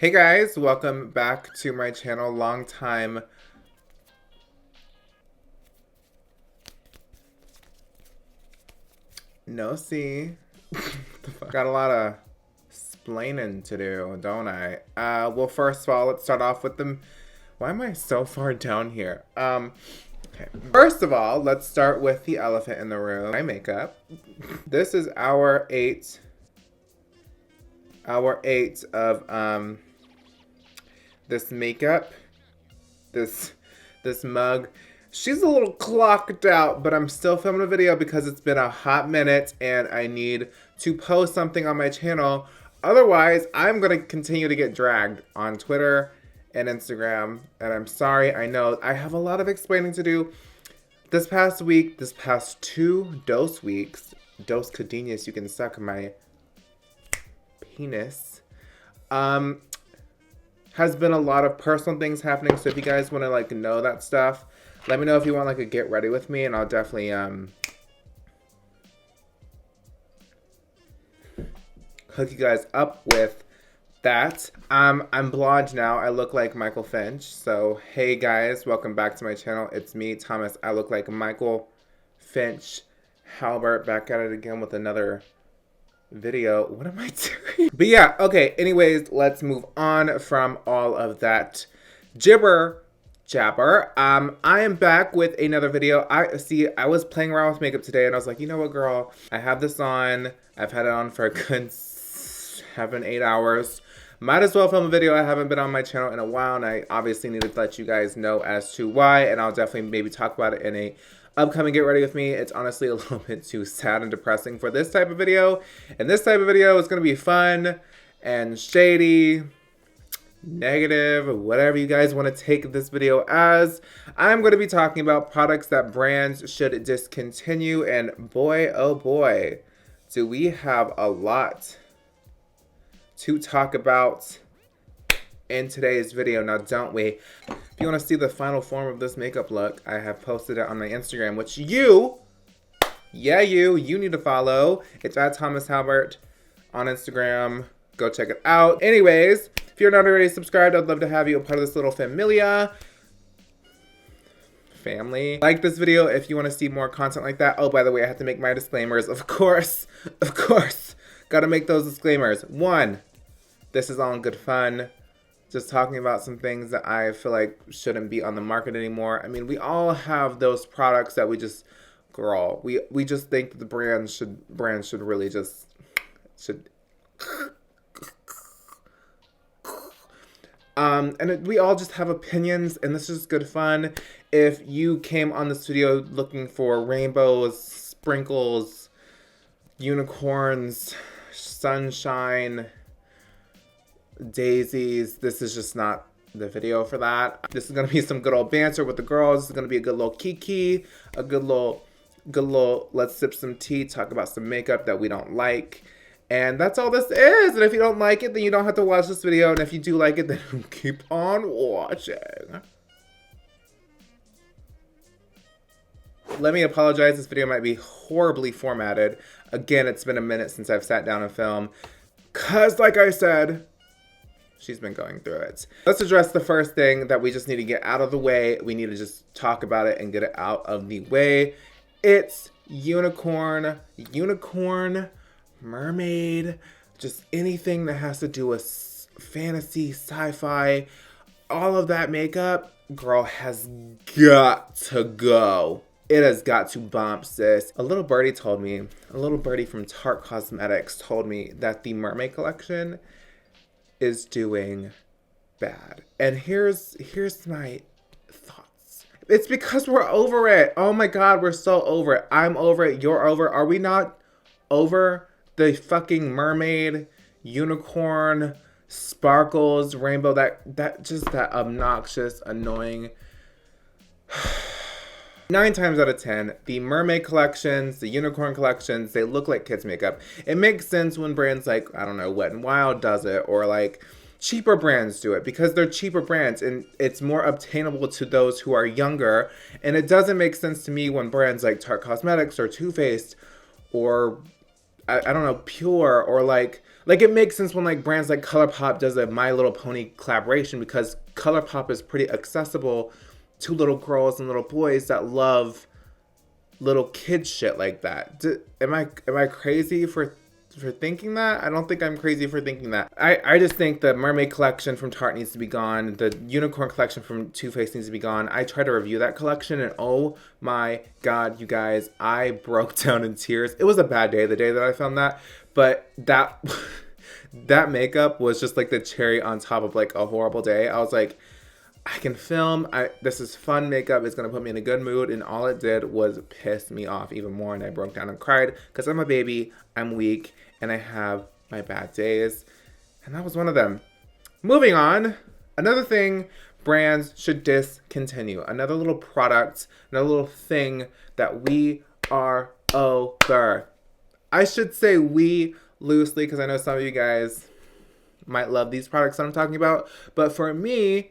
Hey guys, welcome back to my channel. Long time no see. Got a lot of splaining to do, don't I? Well, first of all, let's start off with the... Why am I so far down here? Okay. First of all, let's start with the elephant in the room. My makeup. This is hour eight of this makeup, this mug. She's a little clocked out, but I'm still filming a video because it's been a hot minute and I need to post something on my channel. Otherwise, I'm gonna continue to get dragged on Twitter and Instagram. And I'm sorry, I know I have a lot of explaining to do. This past week, this past 2 dose weeks, dos cadenas, you can suck my penis. Has been a lot of personal things happening. So if you guys want to like know that stuff, let me know if you want like a get ready with me, and I'll definitely hook you guys up with that. I'm blonde now. I look like Michael Finch. So hey guys, welcome back to my channel. It's me, Thomas. I look like Michael Finch. Halbert, back at it again with another video. What am I doing? But yeah, okay, anyways, let's move on from all of that jabber. I am back with another video. I was playing around with makeup today and I was like, you know what, girl, I have this on. I've had it on for a good 7-8 hours. Might as well film a video. I haven't been on my channel in a while, and I obviously need to let you guys know as to why, and I'll definitely maybe talk about it in a upcoming Get Ready With Me. It's honestly a little bit too sad and depressing for this type of video, and this type of video is going to be fun and shady, negative, whatever you guys want to take this video as. I'm going to be talking about products that brands should discontinue, and boy, oh boy, do we have a lot to talk about in today's video, now don't we? If you want to see the final form of this makeup look, I have posted it on my Instagram, which you need to follow. It's at Thomas Halbert on Instagram. Go check it out. Anyways, if you're not already subscribed, I'd love to have you a part of this little family. Like this video if you want to see more content like that. Oh, by the way, I have to make my disclaimers. Of course. Gotta make those disclaimers. 1, this is all in good fun. Just talking about some things that I feel like shouldn't be on the market anymore. I mean, we all have those products that we just, girl, we just think that the brands should really just, we all just have opinions, and this is good fun. If you came on this video looking for rainbows, sprinkles, unicorns, sunshine, daisies, this is just not the video for that. This is gonna be some good old banter with the girls. This is gonna be a good little kiki, a good little let's sip some tea, talk about some makeup that we don't like. And that's all this is. And if you don't like it, then you don't have to watch this video. And if you do like it, then keep on watching. Let me apologize. This video might be horribly formatted. Again, it's been a minute since I've sat down and filmed. Cause like I said, she's been going through it. Let's address the first thing that we just need to get out of the way. We need to just talk about it and get it out of the way. It's unicorn, mermaid, just anything that has to do with fantasy, sci-fi, all of that makeup, girl, has got to go. It has got to bump, sis. A little birdie told me, a little birdie from Tarte Cosmetics told me that the mermaid collection is doing bad. And here's my thoughts. It's because we're over it. Oh my God, we're so over it. I'm over it. You're over. Are we not over the fucking mermaid, unicorn, sparkles, rainbow, that obnoxious, annoying. 9 times out of 10, the mermaid collections, the unicorn collections, they look like kids makeup. It makes sense when brands like, I don't know, Wet n Wild does it, or like cheaper brands do it, because they're cheaper brands and it's more obtainable to those who are younger. And it doesn't make sense to me when brands like Tarte Cosmetics or Too Faced or I don't know, Pure, or like Like, it makes sense when, like, brands like ColourPop does a My Little Pony collaboration, because ColourPop is pretty accessible to little girls and little boys that love little kid shit like that. Am I crazy for thinking that? I don't think I'm crazy for thinking that. I just think the mermaid collection from Tarte needs to be gone. The unicorn collection from Too Faced needs to be gone. I tried to review that collection, and oh my god, you guys, I broke down in tears. It was a bad day, the day that I filmed that, but that that makeup was just like the cherry on top of like a horrible day. I was like, I can film. This is fun makeup. It's going to put me in a good mood. And all it did was piss me off even more. And I broke down and cried because I'm a baby. I'm weak. And I have my bad days. And that was one of them. Moving on. Another thing brands should discontinue. Another little product. Another little thing that we are over. I should say we loosely, because I know some of you guys might love these products that I'm talking about. But for me,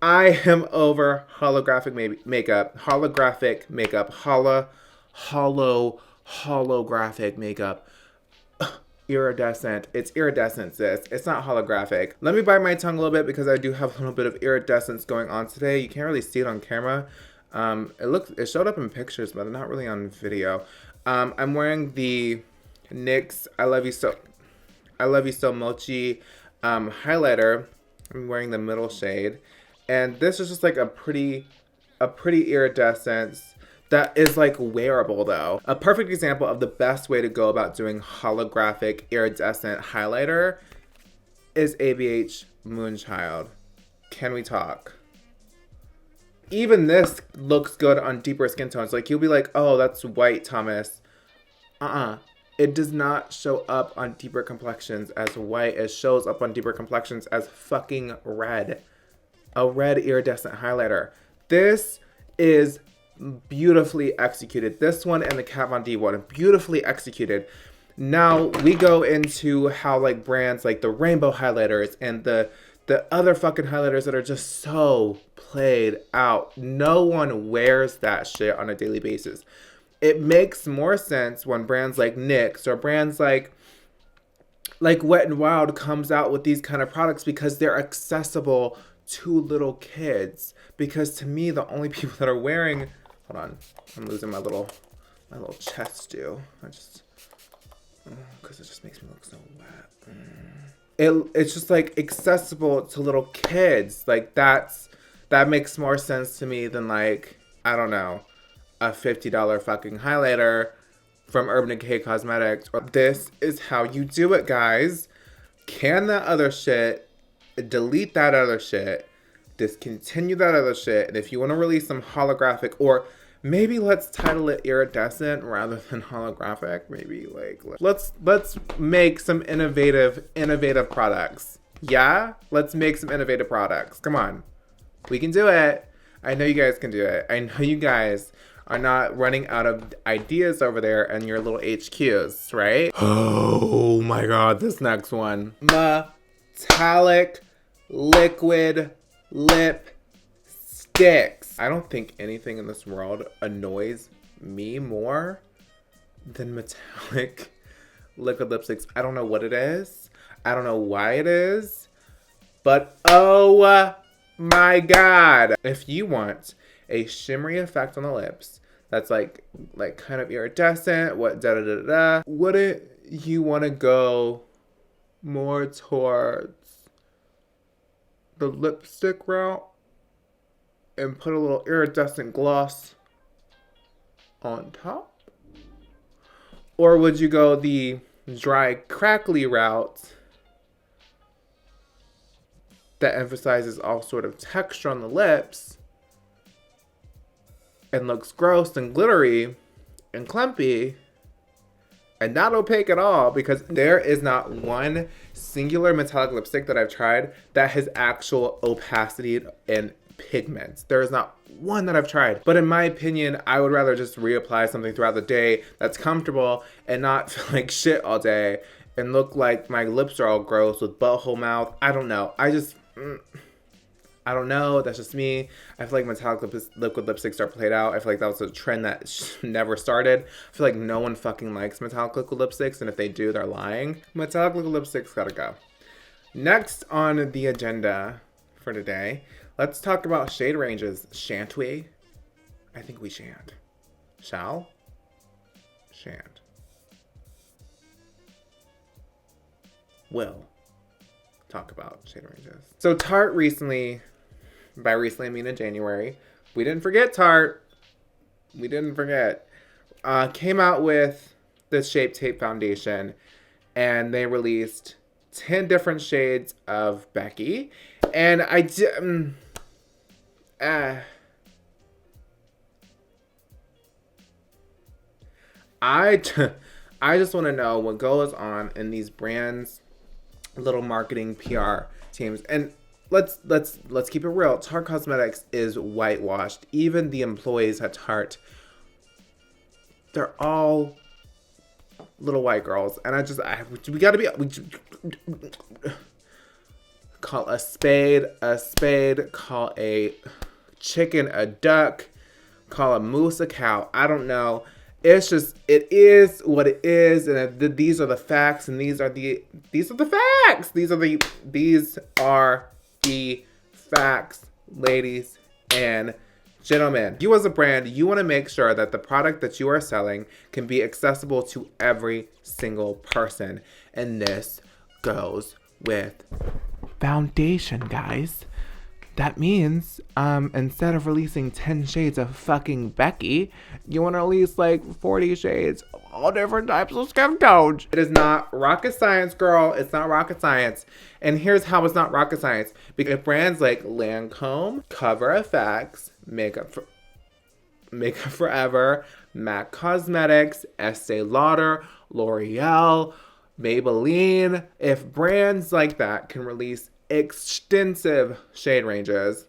I am over holographic makeup, holographic makeup, holographic makeup. Iridescent. It's iridescent, sis. It's not holographic. Let me bite my tongue a little bit because I do have a little bit of iridescence going on today. You can't really see it on camera. It showed up in pictures, but not really on video. I'm wearing the NYX I Love You So Mochi highlighter. I'm wearing the middle shade. And this is just like a pretty iridescence that is like wearable though. A perfect example of the best way to go about doing holographic iridescent highlighter is ABH Moonchild. Can we talk? Even this looks good on deeper skin tones. Like, you'll be like, oh, that's white, Thomas. It does not show up on deeper complexions as white. It shows up on deeper complexions as fucking red. A red iridescent highlighter. This is beautifully executed. This one and the Kat Von D one, beautifully executed. Now we go into how like brands like the rainbow highlighters and the other fucking highlighters that are just so played out. No one wears that shit on a daily basis. It makes more sense when brands like NYX or brands like Wet n Wild comes out with these kind of products because they're accessible to little kids. Because to me, the only people that are wearing, hold on, I'm losing my little chest do. Because it just makes me look so wet. It's just like accessible to little kids. Like that makes more sense to me than like, I don't know, a $50 fucking highlighter from Urban Decay Cosmetics. This is how you do it, guys. Can that other shit. Delete that other shit, discontinue that other shit, and if you want to release some holographic, or maybe let's title it iridescent rather than holographic, maybe like let's make some innovative products. Yeah, let's make some innovative products. Come on, we can do it. I know you guys can do it. I know you guys are not running out of ideas over there in your little HQs, right? Oh my god, this next one, metallic liquid lip sticks. I don't think anything in this world annoys me more than metallic liquid lipsticks. I don't know what it is. I don't know why it is. But oh my god. If you want a shimmery effect on the lips that's like kind of iridescent, wouldn't you want to go more towards the lipstick route and put a little iridescent gloss on top? Or would you go the dry, crackly route that emphasizes all sort of texture on the lips and looks gross and glittery and clumpy and not opaque at all? Because there is not one singular metallic lipstick that I've tried that has actual opacity and pigments. There is not one that I've tried. But in my opinion, I would rather just reapply something throughout the day that's comfortable and not feel like shit all day and look like my lips are all gross with butthole mouth. I don't know. I I don't know. That's just me. I feel like metallic liquid lipsticks are played out. I feel like that was a trend that never started. I feel like no one fucking likes metallic liquid lipsticks, and if they do, they're lying. Metallic liquid lipsticks gotta go. Next on the agenda for today, let's talk about shade ranges. Shan't we? I think we shan't. Shall? Shan't. Will talk about shade ranges. So Tarte recently, by recently I mean in January, we didn't forget Tarte. We didn't forget. Came out with this Shape Tape foundation, and they released 10 different shades of Becky. And I just want to know what goes on in these brands' little marketing PR teams. And let's keep it real. Tarte Cosmetics is whitewashed. Even the employees at Tarte, they're all little white girls. And we gotta be, call a spade, call a chicken a duck, call a moose a cow. I don't know. It's just, it is what it is, and these are the facts, and these are the facts. These are the facts, ladies and gentlemen. You as a brand, you want to make sure that the product that you are selling can be accessible to every single person, and this goes with foundation, guys. That means, instead of releasing 10 shades of fucking Becky, you want to release like 40 shades of all different types of skin tones. It is not rocket science, girl. It's not rocket science. And here's how it's not rocket science. Because brands like Lancome, Cover FX, Makeup Forever, MAC Cosmetics, Estee Lauder, L'Oreal, Maybelline, if brands like that can release extensive shade ranges,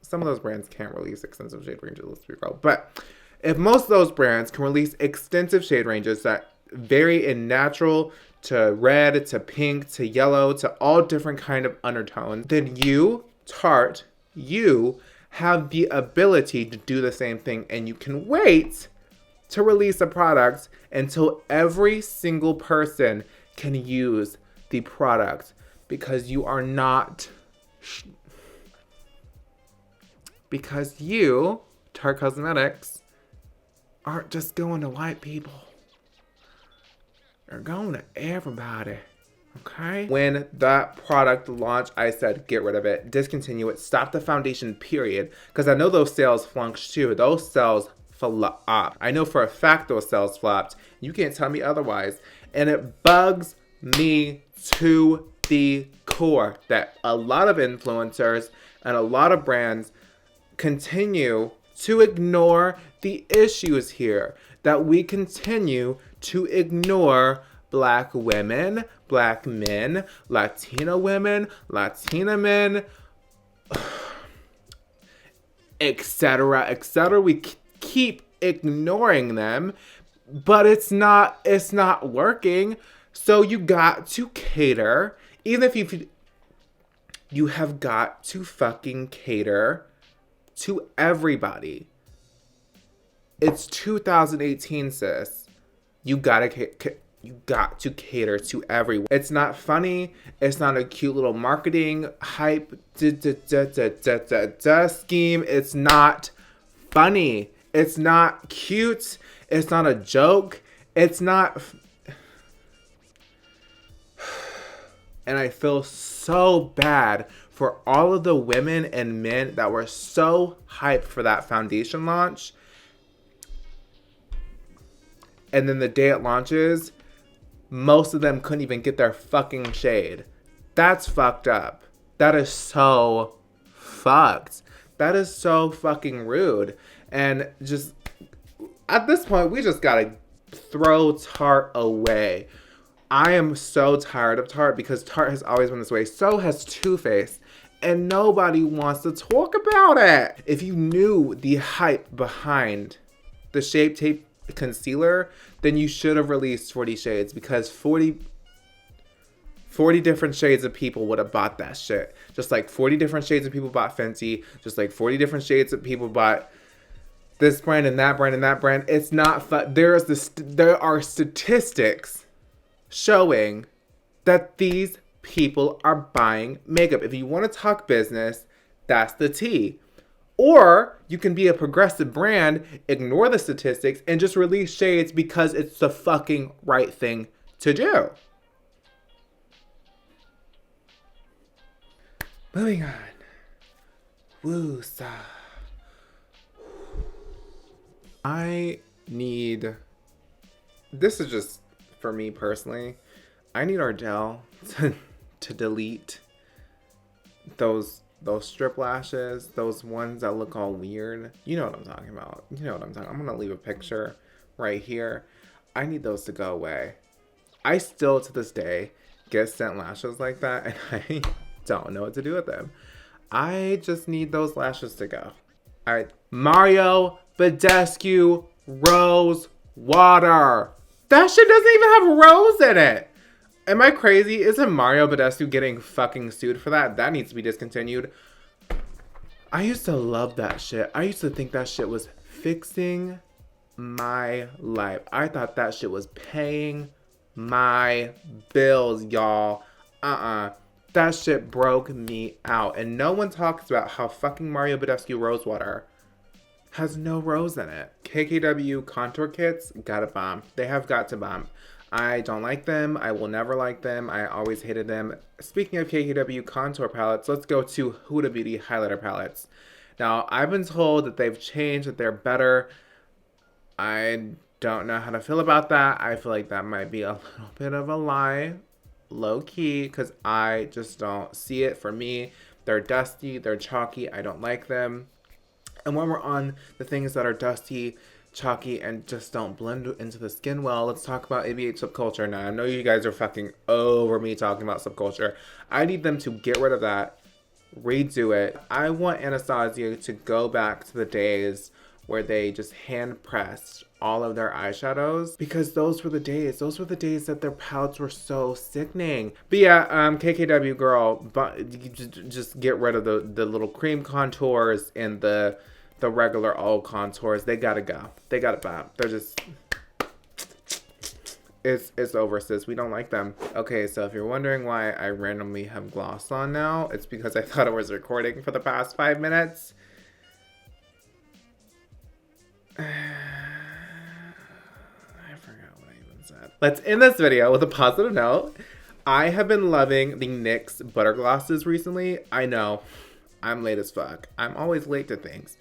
some of those brands can't release extensive shade ranges, let's be real, but if most of those brands can release extensive shade ranges that vary in natural to red to pink to yellow to all different kind of undertones, then you, Tarte, you have the ability to do the same thing, and you can wait to release a product until every single person can use the product. Because you are not, because you, Tarte Cosmetics, aren't just going to white people. You're going to everybody, okay? When that product launched, I said, get rid of it, discontinue it, stop the foundation, period. Because I know those sales flunked too. Those sales flopped. I know for a fact those sales flopped. You can't tell me otherwise. And it bugs me to the core that a lot of influencers and a lot of brands continue to ignore the issues here, that we continue to ignore Black women, Black men, Latina women, Latina men, etc., etc. We keep ignoring them, but it's not working. So you got to cater. Even if you have got to fucking cater to everybody. It's 2018, sis. You got to cater to everyone. It's not funny. It's not a cute little marketing hype scheme. It's not funny. It's not cute. It's not a joke. It's not. And I feel so bad for all of the women and men that were so hyped for that foundation launch. And then the day it launches, most of them couldn't even get their fucking shade. That's fucked up. That is so fucked. That is so fucking rude. And just, at this point, we just gotta throw Tarte away. I am so tired of Tarte because Tarte has always been this way. So has Too Faced. And nobody wants to talk about it. If you knew the hype behind the Shape Tape concealer, then you should have released 40 shades, because 40 40 different shades of people would have bought that shit. Just like 40 different shades of people bought Fenty. Just like 40 different shades of people bought this brand and that brand and that brand. It's not fun. There are statistics showing that these people are buying makeup. If you want to talk business, that's the tea. Or you can be a progressive brand, ignore the statistics, and just release shades because it's the fucking right thing to do. Moving on. Woo-sa. This is just for me personally, I need Ardell to delete those strip lashes, those ones that look all weird. You know what I'm talking about. You know what I'm talking about. I'm going to leave a picture right here. I need those to go away. I still, to this day, get sent lashes like that, and I don't know what to do with them. I just need those lashes to go. All right. Mario Badescu Rose Water. That shit doesn't even have rose in it. Am I crazy? Isn't Mario Badescu getting fucking sued for that? That needs to be discontinued. I used to love that shit. I used to think that shit was fixing my life. I thought that shit was paying my bills, y'all. That shit broke me out. And no one talks about how fucking Mario Badescu Rose Water has no rose in it. KKW contour kits, gotta bomb. They have got to bomb. I don't like them. I will never like them. I always hated them. Speaking of KKW contour palettes, let's go to Huda Beauty highlighter palettes. Now, I've been told that they've changed, that they're better. I don't know how to feel about that. I feel like that might be a little bit of a lie, low key, because I just don't see it for me. They're dusty, they're chalky, I don't like them. And when we're on the things that are dusty, chalky, and just don't blend into the skin well, let's talk about ABH Subculture now. I know you guys are fucking over me talking about Subculture. I need them to get rid of that, redo it. I want Anastasia to go back to the days where they just hand pressed all of their eyeshadows, because those were the days that their palettes were so sickening. But yeah, KKW girl, but just get rid of the little cream contours and the regular old contours. They gotta go. They gotta bomb. They're just, it's over, sis. We don't like them. Okay, so if you're wondering why I randomly have gloss on now, it's because I thought I was recording for the past 5 minutes. I forgot what I even said. Let's end this video with a positive note. I have been loving the NYX butter glosses recently. I know, I'm late as fuck. I'm always late to things.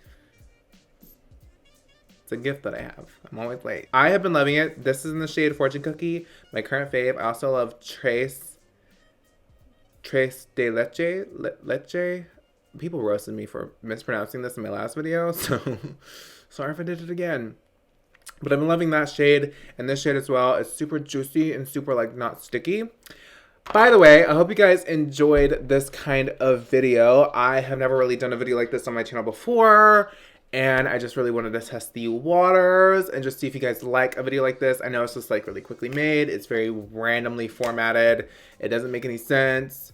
It's a gift that I have. I'm always late. I have been loving it. This is in the shade Fortune Cookie, my current fave. I also love Trace de Leche. People roasted me for mispronouncing this in my last video, so sorry if I did it again. But I've been loving that shade and this shade as well. It's super juicy and super like not sticky. By the way, I hope you guys enjoyed this kind of video. I have never really done a video like this on my channel before, and I just really wanted to test the waters and just see if you guys like a video like this. I know it's just like really quickly made. It's very randomly formatted. It doesn't make any sense.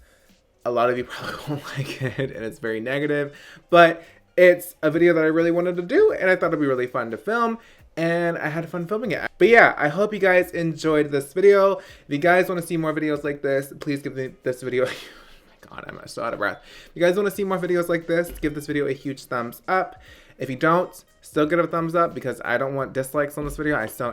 A lot of you probably won't like it, and it's very negative, but it's a video that I really wanted to do, and I thought it'd be really fun to film, and I had fun filming it. But yeah, I hope you guys enjoyed this video. If you guys want to see more videos like this, please give this video, oh my god, I'm so out of breath. If you guys want to see more videos like this, give this video a huge thumbs up. If you don't, still give it a thumbs up, because I don't want dislikes on this video. I still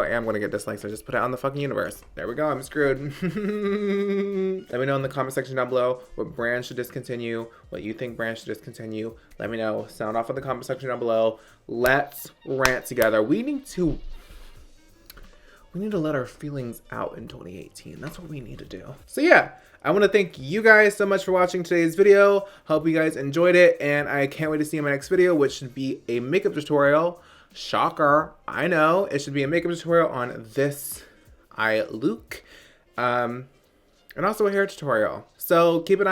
am going to get dislikes. I just put it on the fucking universe. There we go. I'm screwed. Let me know in the comment section down below what brand should discontinue, what you think brand should discontinue. Let me know. Sound off in the comment section down below. Let's rant together. We need to let our feelings out in 2018. That's what we need to do. So yeah, I want to thank you guys so much for watching today's video. Hope you guys enjoyed it, and I can't wait to see you in my next video, which should be a makeup tutorial. Shocker, I know. It should be a makeup tutorial on this eye look, and also a hair tutorial. So keep an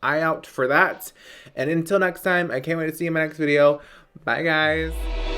eye out for that. And until next time, I can't wait to see you in my next video. Bye guys.